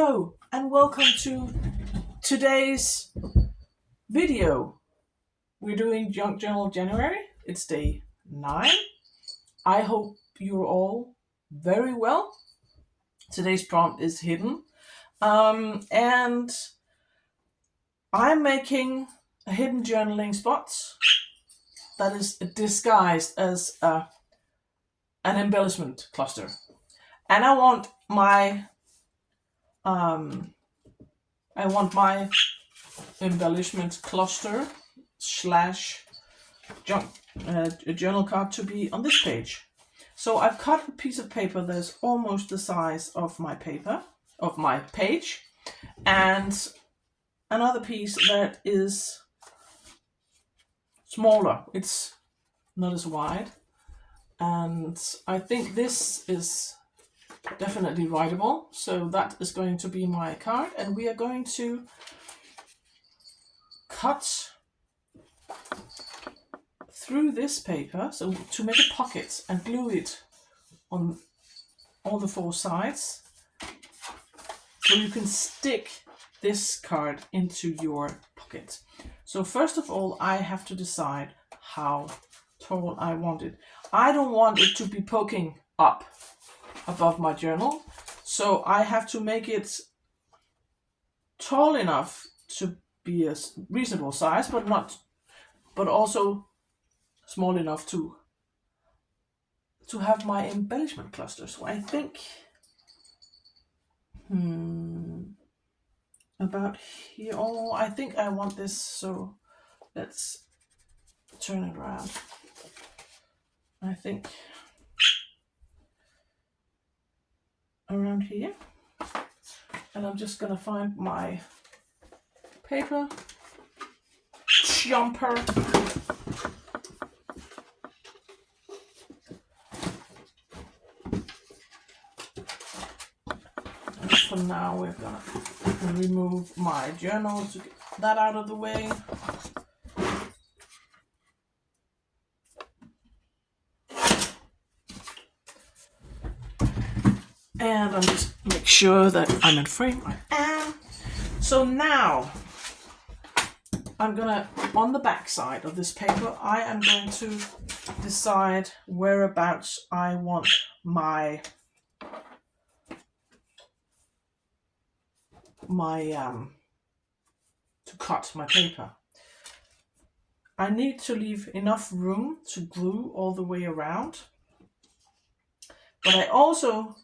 Hello and welcome to today's video. We're doing Junk Journal January. It's day 9. I hope you're all very well. Today's prompt is hidden. And I'm making a hidden journaling spot that is disguised as an embellishment cluster. And I want my embellishment cluster slash journal card to be on this page. So I've cut a piece of paper that's almost the size of my page, and another piece that is smaller. It's not as wide, and I think this is definitely writable. So that is going to be my card, and we are going to cut through this paper, so to make a pocket, and glue it on all the 4 sides, so you can stick this card into your pocket. So first of all, I have to decide how tall I want it. I don't want it to be poking up above my journal, so I have to make it tall enough to be a reasonable size, but also small enough to have my embellishment cluster. So I think about here. Oh, I think I want this, so let's turn it around. I think around here, and I'm just gonna find my paper jumper. And for now, we're gonna remove my journal to get that out of the way. And I'm just make sure that I'm in frame. I am. So now I'm gonna, on the back side of this paper, I am going to decide whereabouts I want to cut my paper. I need to leave enough room to glue all the way around, but I also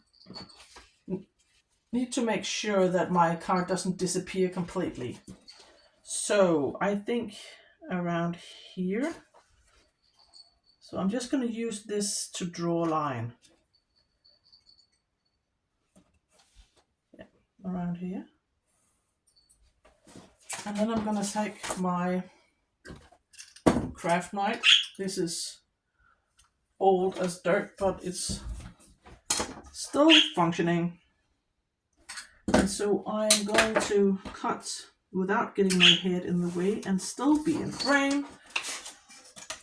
need to make sure that my card doesn't disappear completely. So I think around here. So I'm just going to use this to draw a line. Yeah, around here. And then I'm going to take my craft knife. This is old as dirt, but it's still functioning. And so I'm going to cut without getting my head in the way and still be in frame.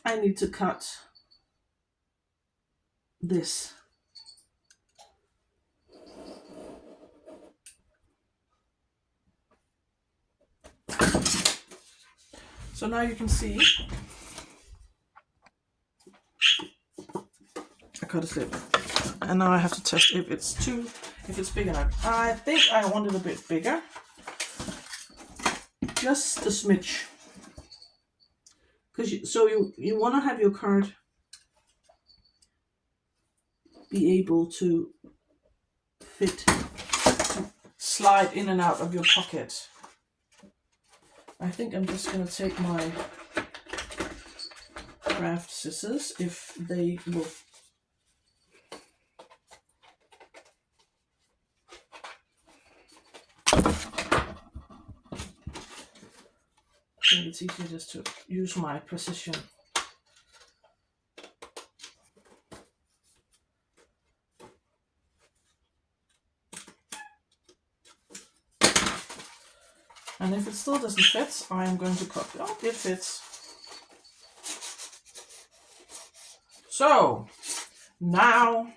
I need to cut this. So now you can see I cut a slip, and now I have to test if it's big enough. I think I want it a bit bigger, just a smidge, because you want to have your card be able to fit, to slide in and out of your pocket. I think I'm just going to take my craft scissors, if they will. I think it's easier just to use my precision. And if it still doesn't fit, I am going to cut. Oh, it fits. So now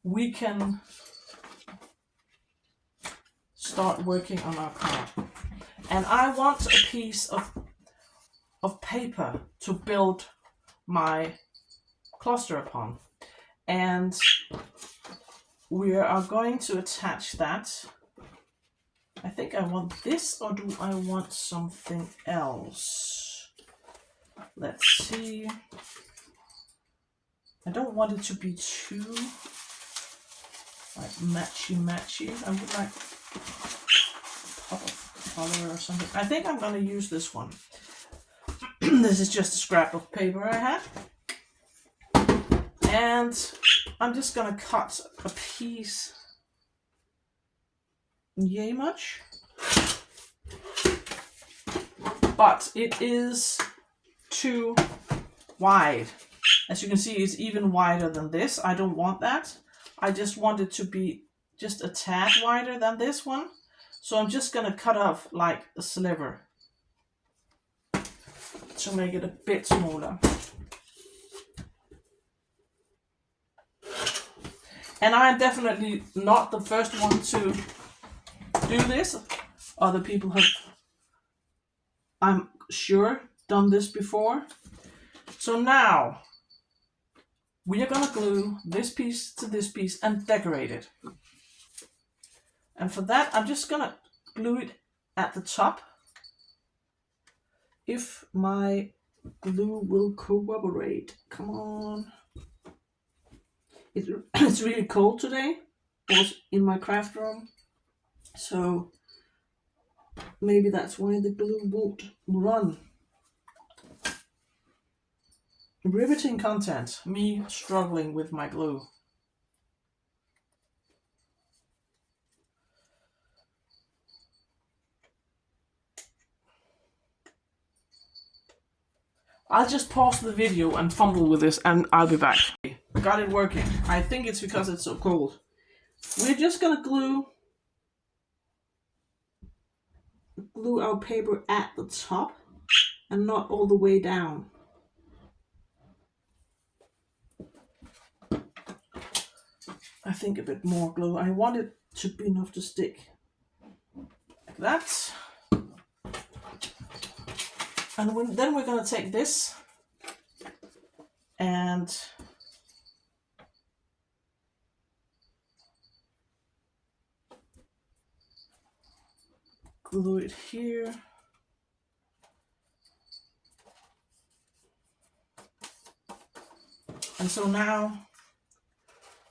we can start working on our card. And I want a piece of paper to build my cluster upon. And we are going to attach that. I think I want this, or do I want something else? Let's see. I don't want it to be too like matchy. I would like pop of color or something. I think I'm gonna use this one. This is just a scrap of paper I had. And I'm just gonna cut a piece yay much. But it is too wide. As you can see, it's even wider than this. I don't want that. I just want it to be just a tad wider than this one. So I'm just gonna cut off like a sliver to make it a bit smaller. And I'm definitely not the first one to do this. Other people have, I'm sure, done this before. So now we are gonna glue this piece to this piece and decorate it. And for that, I'm just gonna glue it at the top. If my glue will cooperate, come on. It's really cold today, was in my craft room. So maybe that's why the glue won't run. Riveting content, me struggling with my glue. I'll just pause the video and fumble with this and I'll be back. Got it working. I think it's because it's so cold. We're just gonna glue our paper at the top and not all the way down. I think a bit more glue. I want it to be enough to stick. Like that. And then we're going to take this and glue it here. And so now,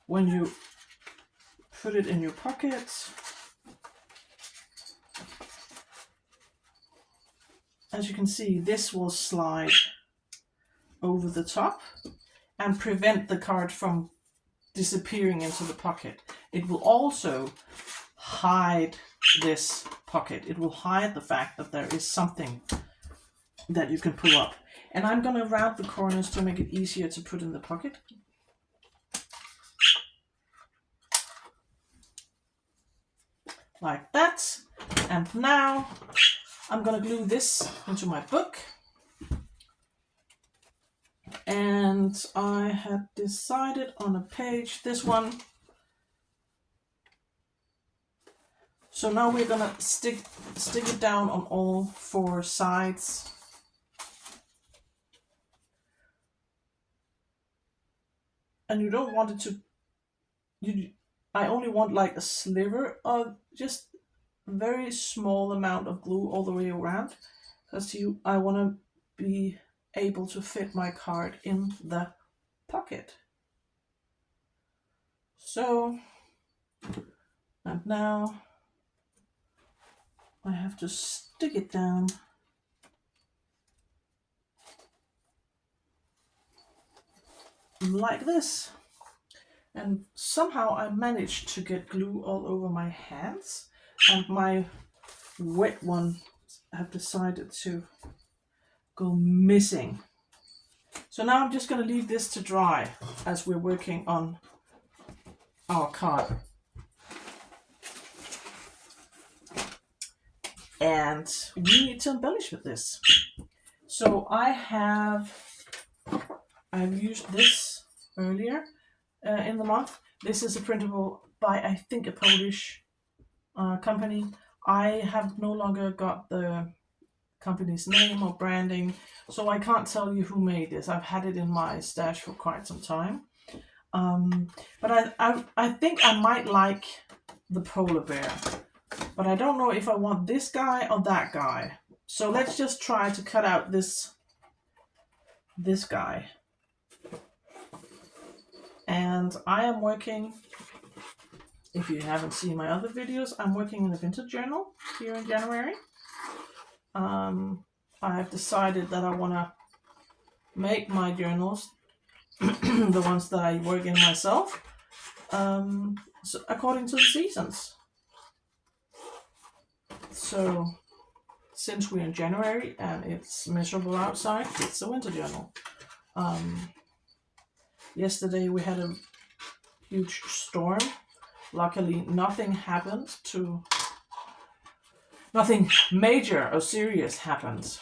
when you put it in your pocket, as you can see, this will slide over the top and prevent the card from disappearing into the pocket. It will also hide this pocket. It will hide the fact that there is something that you can pull up. And I'm going to round the corners to make it easier to put in the pocket. Like that. And now I'm going to glue this into my book. And I had decided on a page, this one. So now we're going to stick it down on all four sides. And you don't want it to, I only want like a sliver of just a very small amount of glue all the way around. Because I want to be able to fit my card in the pocket. So, and now I have to stick it down like this. And somehow I managed to get glue all over my hands, and my wet one have decided to go missing. So now I'm just going to leave this to dry as we're working on our card. And we need to embellish with this. So I've used this earlier in the month. This is a printable by, I think, a Polish company. I have no longer got the company's name or branding, so I can't tell you who made this. I've had it in my stash for quite some time. But I think I might like the polar bear, but I don't know if I want this guy or that guy. So let's just try to cut out this guy. And I am working, if you haven't seen my other videos, I'm working in a vintage journal here in January. I have decided that I want to make my journals, the ones that I work in myself, so according to the seasons. So since we're in January and it's miserable outside, it's a winter journal. Yesterday we had a huge storm. Luckily nothing major or serious happened,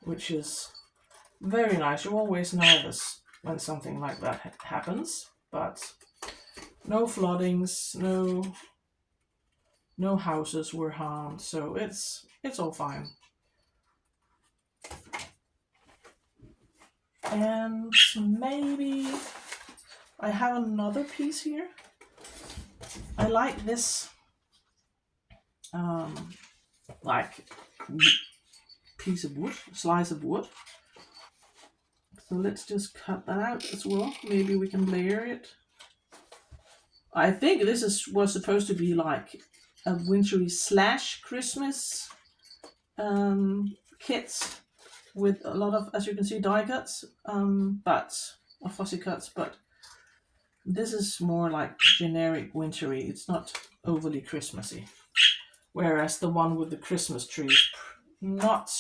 which is very nice. You're always nervous when something like that happens, but no floodings, no houses were harmed, so it's all fine. And maybe I have another piece here. I like this like piece of wood, slice of wood. So let's just cut that out as well. Maybe we can layer it. I think this was supposed to be like a wintry / Christmas kit with a lot of, as you can see, die cuts, or fussy cuts, but this is more like generic wintry. It's not overly Christmassy. Whereas the one with the Christmas tree is not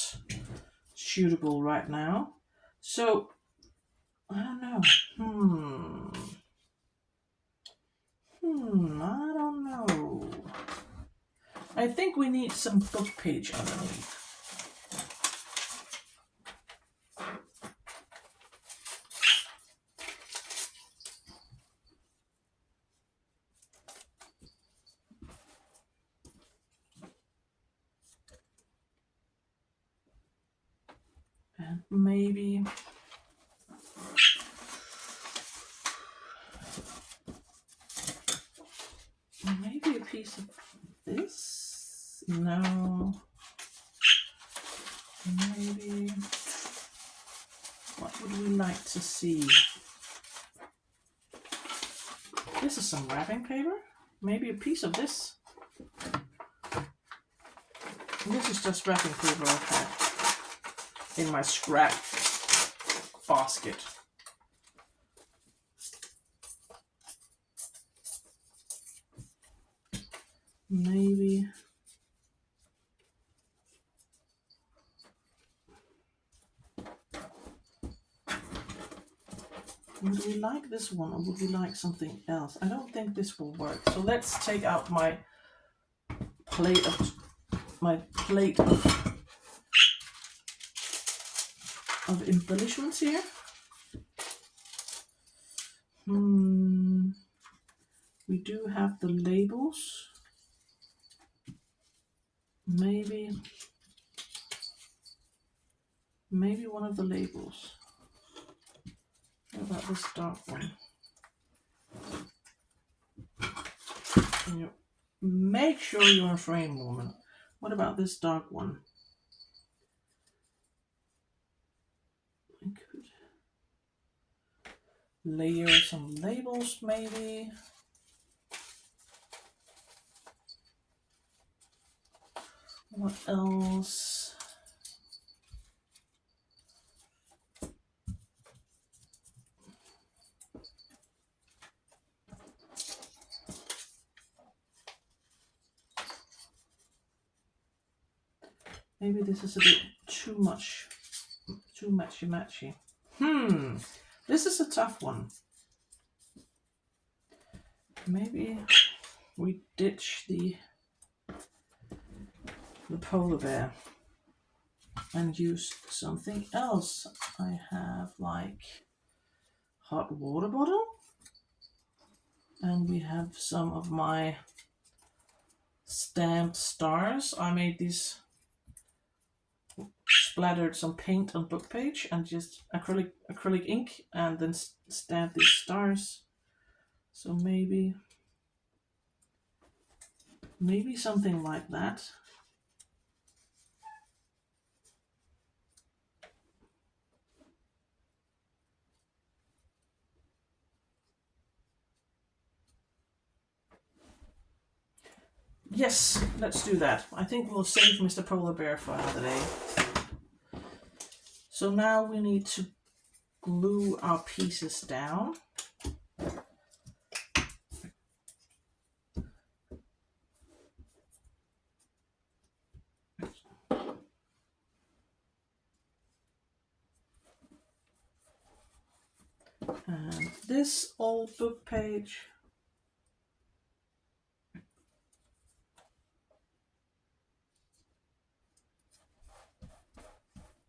suitable right now. So, I don't know. I don't know. I think we need some book page underneath. And maybe a piece of this? No. Maybe. What would we like to see? This is some wrapping paper. Maybe a piece of this. This is just wrapping paper I've had in my scrap basket. Maybe. Would we like this one, or would we like something else? I don't think this will work. So let's take out my plate of embellishments here. We do have the labels. Maybe one of the labels. What about this dark one? Can you make sure you're in frame, woman? What about this dark one? I could layer some labels, maybe. What else? Maybe this is a bit too matchy. This is a tough one. Maybe we ditch the polar bear and use something else. I have like hot water bottle, and we have some of my stamped stars. I made these, splattered some paint on book page and just acrylic ink, and then stamped these stars. So maybe something like that. Yes, let's do that. I think we'll save Mr. Polar Bear for another day. So now we need to glue our pieces down. And this old book page.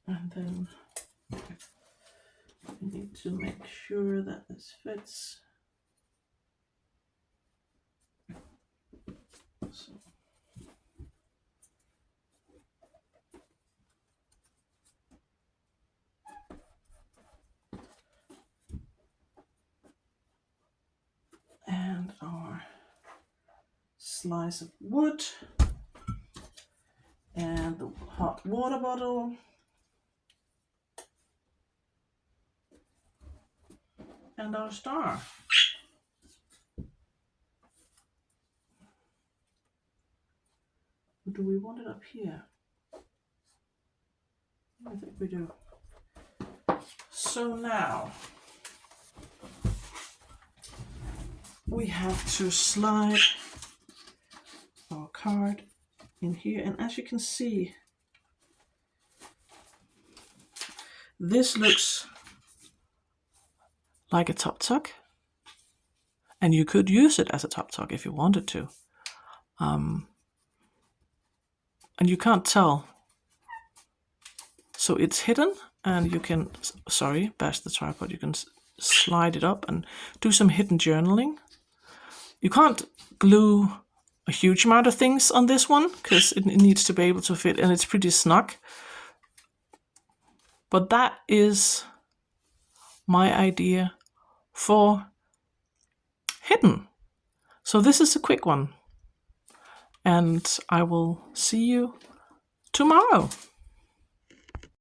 And then we need to make sure that this fits. So. And our slice of wood. And the hot water bottle. And our star. Or do we want it up here? I think we do. So now we have to slide our card in here, and as you can see, this looks like a top tuck, and you could use it as a top tuck if you wanted to. And you can't tell, so it's hidden, and you can, bash the tripod, you can slide it up and do some hidden journaling. You can't glue a huge amount of things on this one because it needs to be able to fit, and it's pretty snug. But that is my idea for hidden. So this is a quick one, and I will see you tomorrow.